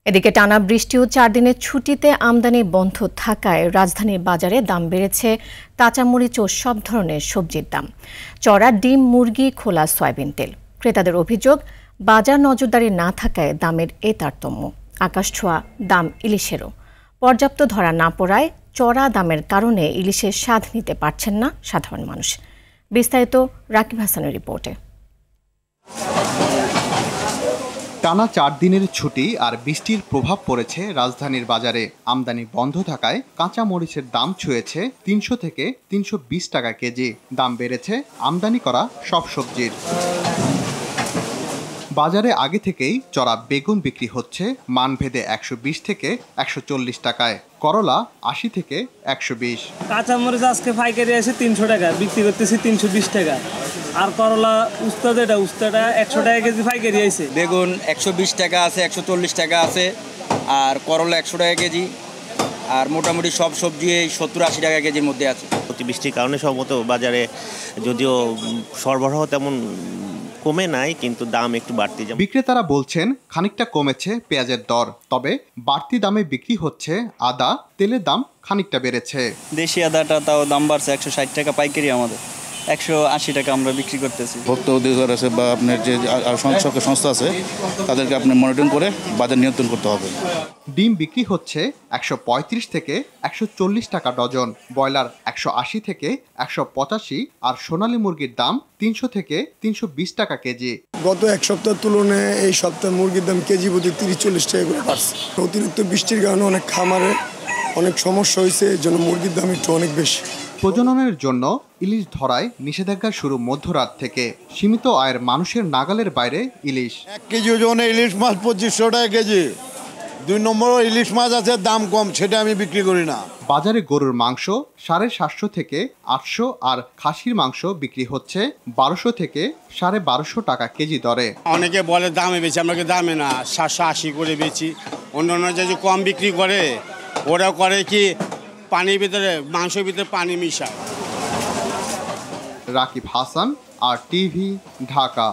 এদিকে টানা বৃষ্টি ও 4 দিনের ছুটিতে আমদানি বন্ধ থাকায় রাজধানীর বাজারে দাম বেড়েছে কাঁচামরিচ ও সব ধরনের সবজির দাম। চড়া ডিম, মুরগি, খোলা সয়াবিন তেল। ক্রেতাদের অভিযোগ, বাজার নজরদারি না থাকায় দামের এ তারতম্য। আকাশছোঁয়া দাম ইলিশেরও। পর্যাপ্ত ধরা না পড়ায় চড়া দামের কারণে ইলিশের স্বাদ নিতে পারছেন না সাধারণ মানুষ। বিস্তারিত রাকিব হাসানের রিপোর্টে। টানা 4 দিনের ছুটি আর বৃষ্টির প্রভাব পড়েছে রাজধানীর বাজারে। আমদানি বন্ধ থাকায় কাঁচা মরিচের দাম ছুঁয়েছে 300 থেকে 320 টাকা কেজি। দাম বেড়েছে আমদানি করা সব সবজির। বাজারে আগে থেকেই চড়া বেগুন বিক্রি হচ্ছে মানভেদে 120 থেকে 140 টাকায়, করলা 80 থেকে 120। কাঁচামরিচ আজকে পাইকারি আছে 300 টাকা, বিক্রি করতেছি 320 টাকা। আর করলা উস্তাদা 100 টাকা কেজি পাইকারি আছে। বেগুন 120 টাকা আছে, 140 টাকা আছে, আর করলা 100 টাকা কেজি। আর মোটামুটি সব সবজি 70-80 টাকা কেজির মধ্যে আছে। অতিবৃষ্টির কারণে সম্ভবত বাজারে যদিও সরবরাহ তেমন কমে নাই, কিন্তু দাম একটু বাড়তি। বিক্রেতারা বলছেন খানিকটা কমেছে পেঁয়াজের দর, তবে বাড়তি দামে বিক্রি হচ্ছে আদা, তেলের দাম খানিকটা বেড়েছে। দেশি আদাটা তাও দাম বাড়ছে 160 টাকা পাইকারি, আমাদের 180 টাকা আমরা বিক্রি করতেছি। ভোক্তা অধিকার আছে বা আপনার যে সংস্থা আছে তাদেরকে আপনি মনিটরিং করে বাজার নিয়ন্ত্রণ করতে হবে। ডিম বিক্রি হচ্ছে 135 থেকে 140 টাকা ডজন, ব্রয়লার 180 থেকে 185, আর সোনালী মুরগির দাম 300 থেকে 320 টাকা কেজি। গত এক সপ্তাহের তুলনায় এই সপ্তাহে মুরগির দাম কেজি প্রতি 30-40 টাকা করে বাড়ছে। অতিরিক্ত বৃষ্টির কারণে অনেক খামারে অনেক সমস্যা হয়েছে, এর জন্য মুরগির দাম একটু অনেক বেশি। প্রজননের জন্য ইলিশ ধরায় নিষেধাজ্ঞা শুরু মধ্যরাত থেকে। সীমিত আয়ের মানুষের নাগালের বাইরে ইলিশ। 1 কেজি ওজনে ইলিশ মাছ 2500 টাকা কেজি। 2 নম্বর ইলিশ মাছ আছে, দাম কম, সেটা আমি বিক্রি করি না। বাজারে গরুর মাংস 750 থেকে 800, আর খাসির মাংস বিক্রি হচ্ছে 1200 থেকে 1250 টাকা কেজি দরে। অনেকে বলে দামে বেশি, আমরা দামে না 780 করে বেচি। অন্য যে কম বিক্রি করে ওরা করে কি পানির ভিতরে, মাংসের ভিতরে পানি মিশায়। রাকিব হাসান, আর টিভি, ঢাকা।